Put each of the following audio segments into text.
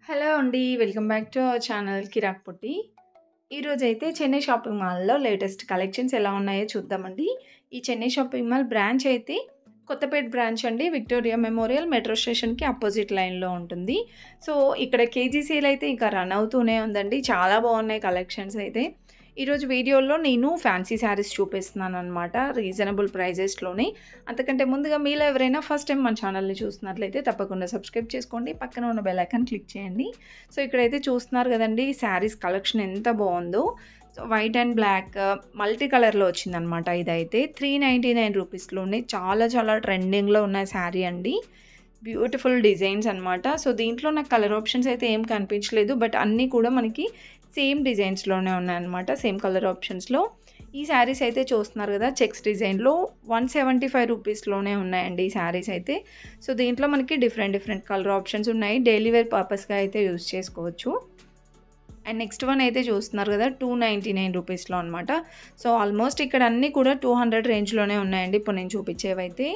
Hello అండి. Welcome back to our channel Kirak Potti. ఈరోజైతే Chennai shopping మాల్‌లో లేటెస్ట్ కలెక్షన్స్ ఎలా ఉన్నాయో చూద్దామండి. ఈ చెన్నై షాపింగ్ మాల్ బ్రాంచ్ అయితే కొత్తపేట బ్రాంచ్ అండి. విక్టోరియా మెమోరియల్ మెట్రో స్టేషన్‌కి అపోజిట్ లైన్‌లో ఉంటుంది. సో, ఇక్కడ కేజీ సేల్ అయితే ఇంకా రన్ అవుతూనే ఉందండి. చాలా బాగున్నాయి కలెక్షన్స్ అయితే. ఈరోజు వీడియోలో నేను ఫ్యాన్సీ శారీస్ చూపిస్తున్నాననమాట. రీజనబుల్ ప్రైజెస్‌లోనే. అంతకంటే ముందుగా మీలో ఎవరైనా ఫస్ట్ టైం మన ఛానల్‌ని చూస్తున్నట్లయితే తప్పకుండా సబ్స్క్రైబ్ చేసుకోండి. పక్కన ఉన్న బెల్ ఐకాన్ క్లిక్ చేయండి. సో, ఇక్కడైతే చూస్తున్నారు కదండీ శారీస్ కలెక్షన్ ఎంత బాగుందో. So, white and black multi కలర్‌లో వచ్చిందనమాట ఇదైతే. 399 రూపీస్‌లోనే చాలా చాలా ట్రెండింగ్‌లో ఉన్న శారీ అండి. బ్యూటిఫుల్ డిజైన్స్ అనమాట. సో, దీంట్లో నాకు కలర్ ఆప్షన్స్ అయితే ఏం కనిపించలేదు. బట్ అన్నీ కూడా మనకి సేమ్ డిజైన్స్‌లోనే ఉన్నాయన్నమాట. సేమ్ కలర్ ఆప్షన్స్‌లో. ఈ శారీస్ అయితే చూస్తున్నారు కదా చెక్స్ డిజైన్‌లో 175 రూపీస్‌లోనే ఉన్నాయండి ఈ శారీస్ అయితే. సో, దీంట్లో మనకి డిఫరెంట్ కలర్ ఆప్షన్స్ ఉన్నాయి. డైలీ వేర్ పర్పస్‌గా అయితే యూజ్ చేసుకోవచ్చు. అండ్ నెక్స్ట్ వన్ అయితే చూస్తున్నారు కదా 299 రూపీస్‌లో అనమాట. సో, ఆల్మోస్ట్ ఇక్కడ అన్నీ కూడా 200 రేంజ్‌లోనే ఉన్నాయండి. ఇప్పుడు నేను చూపించేవైతే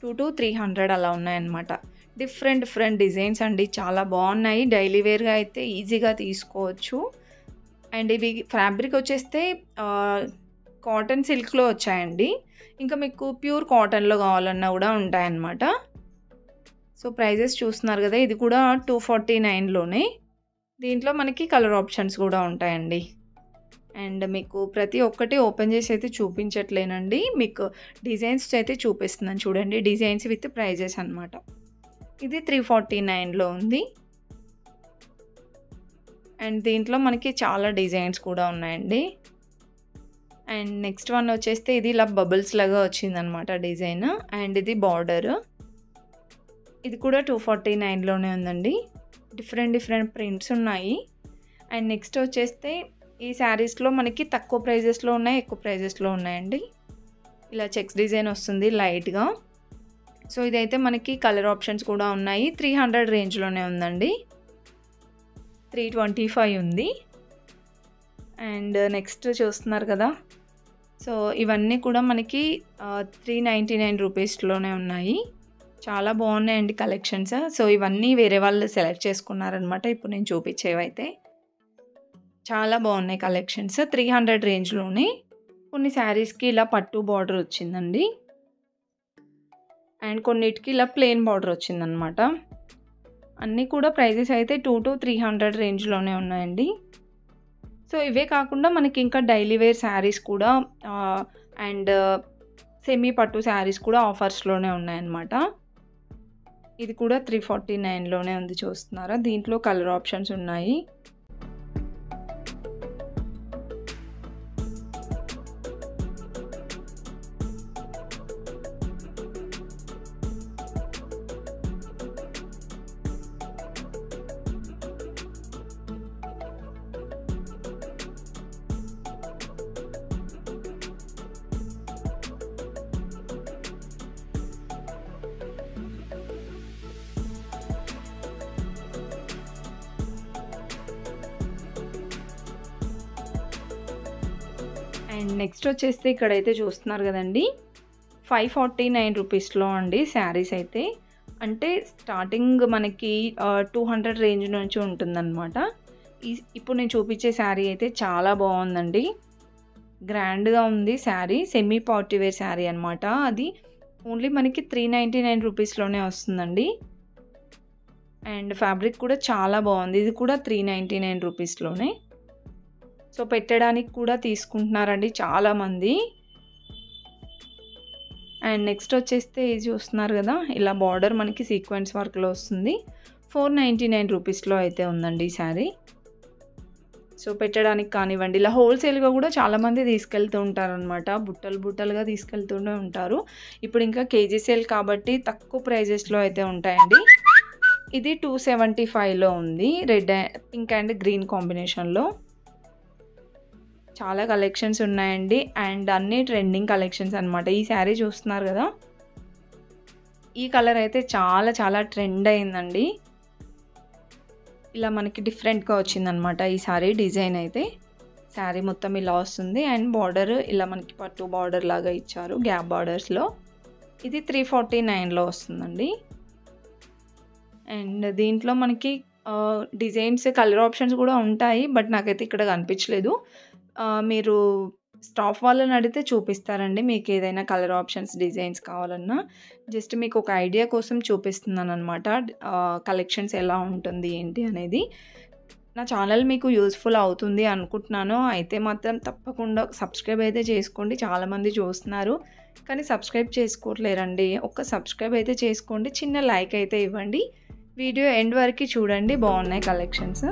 200-300 అలా ఉన్నాయన్నమాట. డిఫరెంట్ డిజైన్స్ అండి. చాలా బాగున్నాయి. డైలీ వేర్‌గా అయితే ఈజీగా తీసుకోవచ్చు. అండ్ ఇవి ఫ్యాబ్రిక్ వచ్చేస్తే కాటన్ సిల్క్‌లో వచ్చాయండి. ఇంకా మీకు ప్యూర్ కాటన్‌లో కావాలన్నా కూడా ఉంటాయన్నమాట. సో, ప్రైజెస్ చూస్తున్నారు కదా ఇది కూడా 249లోనే. దీంట్లో మనకి కలర్ ఆప్షన్స్ కూడా ఉంటాయండి. అండ్ మీకు ప్రతి ఒక్కటి ఓపెన్ చేసి అయితే చూపించట్లేనండి. మీకు డిజైన్స్ అయితే చూపిస్తున్నాను చూడండి. డిజైన్స్ విత్ ప్రైజెస్ అనమాట. ఇది 349లో ఉంది. అండ్ దీంట్లో మనకి చాలా డిజైన్స్ కూడా ఉన్నాయండి. అండ్ నెక్స్ట్ వన్ వచ్చేస్తే ఇది ఇలా బబుల్స్ లాగా వచ్చిందనమాట డిజైన్. అండ్ ఇది బార్డర్. ఇది కూడా 249లోనే ఉందండి. డిఫరెంట్ ప్రింట్స్ ఉన్నాయి. అండ్ నెక్స్ట్ వచ్చేస్తే ఈ శారీస్లో మనకి తక్కువ ప్రైజెస్లో ఉన్నాయి, ఎక్కువ ప్రైజెస్లో ఉన్నాయండి. ఇలా చెక్స్ డిజైన్ వస్తుంది లైట్గా. సో, ఇదైతే మనకి కలర్ ఆప్షన్స్ కూడా ఉన్నాయి. 300 రేంజ్లోనే ఉందండి. 325 ఉంది. అండ్ నెక్స్ట్ చూస్తున్నారు కదా. సో, ఇవన్నీ కూడా మనకి 399 రూపీస్లోనే ఉన్నాయి. చాలా బాగున్నాయండి కలెక్షన్స్. సో, ఇవన్నీ వేరే వాళ్ళు సెలెక్ట్ చేసుకున్నారనమాట. ఇప్పుడు నేను చూపించేవైతే చాలా బాగున్నాయి కలెక్షన్స్. 300 రేంజ్లోనే. కొన్ని శారీస్కి ఇలా పట్టు బార్డర్ వచ్చిందండి. అండ్ కొన్నిటికి ఇలా ప్లెయిన్ బార్డర్ వచ్చిందనమాట. అన్నీ కూడా ప్రైజెస్ అయితే 200-300 రేంజ్లోనే ఉన్నాయండి. సో, ఇవే కాకుండా మనకి ఇంకా డైలీ వేర్ శారీస్ కూడా అండ్ సెమీ పట్టు శారీస్ కూడా ఆఫర్స్లోనే ఉన్నాయన్నమాట. ఇది కూడా 349లోనే ఉంది చూస్తున్నారా. దీంట్లో కలర్ ఆప్షన్స్ ఉన్నాయి. అండ్ నెక్స్ట్ వచ్చేస్తే ఇక్కడైతే చూస్తున్నారు కదండి 549 రూపీస్లో అండి శారీస్ అయితే. అంటే స్టార్టింగ్ మనకి 200 రేంజ్ నుంచి ఉంటుందన్నమాట. ఇప్పుడు నేను చూపించే శారీ అయితే చాలా బాగుందండి. గ్రాండ్గా ఉంది sari. Semi party wear sari అనమాట. అది ఓన్లీ మనకి 399 రూపీస్లోనే వస్తుందండి. అండ్ ఫ్యాబ్రిక్ కూడా చాలా బాగుంది. ఇది కూడా 399 రూపీస్లోనే. సో, పెట్టడానికి కూడా తీసుకుంటున్నారండి చాలామంది. అండ్ నెక్స్ట్ వచ్చేస్తే ఇది చూస్తున్నారు కదా ఇలా బార్డర్ మనకి సీక్వెన్స్ వర్క్లో వస్తుంది. 499 రూపీస్లో అయితే ఉందండి ఈ శారీ. సో, పెట్టడానికి కానివ్వండి ఇలా హోల్సేల్గా కూడా చాలామంది తీసుకెళ్తూ ఉంటారనమాట. బుట్టలుగా తీసుకెళ్తూనే ఉంటారు. ఇప్పుడు ఇంకా కేజీ సేల్ కాబట్టి తక్కువ ప్రైజెస్లో అయితే ఉంటాయండి. ఇది 275లో ఉంది. పింక్ అండ్ గ్రీన్ కాంబినేషన్లో. చాలా కలెక్షన్స్ ఉన్నాయండి. అండ్ అన్నీ ట్రెండింగ్ కలెక్షన్స్ అనమాట. ఈ శారీ చూస్తున్నారు కదా. ఈ కలర్ అయితే చాలా చాలా ట్రెండ్ అయిందండి. ఇలా మనకి డిఫరెంట్గా వచ్చిందనమాట ఈ శారీ డిజైన్ అయితే. శారీ మొత్తం ఇలా వస్తుంది. అండ్ బార్డర్ ఇలా మనకి పట్టు బార్డర్ లాగా ఇచ్చారు గ్యాప్ బార్డర్స్లో. ఇది 349లో వస్తుందండి. అండ్ దీంట్లో మనకి డిజైన్స్, కలర్ ఆప్షన్స్ కూడా ఉంటాయి. బట్ నాకైతే ఇక్కడ కనిపించలేదు. మీరు స్టాఫ్ వాళ్ళని అడిగితే చూపిస్తారండి. మీకేదైనా కలర్ ఆప్షన్స్, డిజైన్స్ కావాలన్నా. జస్ట్ మీకు ఒక ఐడియా కోసం చూపిస్తున్నాననమాట. కలెక్షన్స్ ఎలా ఉంటుంది, ఏంటి అనేది. నా ఛానల్ మీకు యూజ్‌ఫుల్ అవుతుంది అనుకుంటున్నాను. అయితే మాత్రం తప్పకుండా సబ్స్క్రైబ్ అయితే చేసుకోండి. చాలామంది చూస్తున్నారు. కానీ సబ్స్క్రైబ్ చేసుకోవట్లేరండి. ఒక్క సబ్స్క్రైబ్ అయితే చేసుకోండి. చిన్న లైక్ అయితే ఇవ్వండి. వీడియో ఎండ్ వరకు చూడండి. బాగున్నాయి కలెక్షన్స్.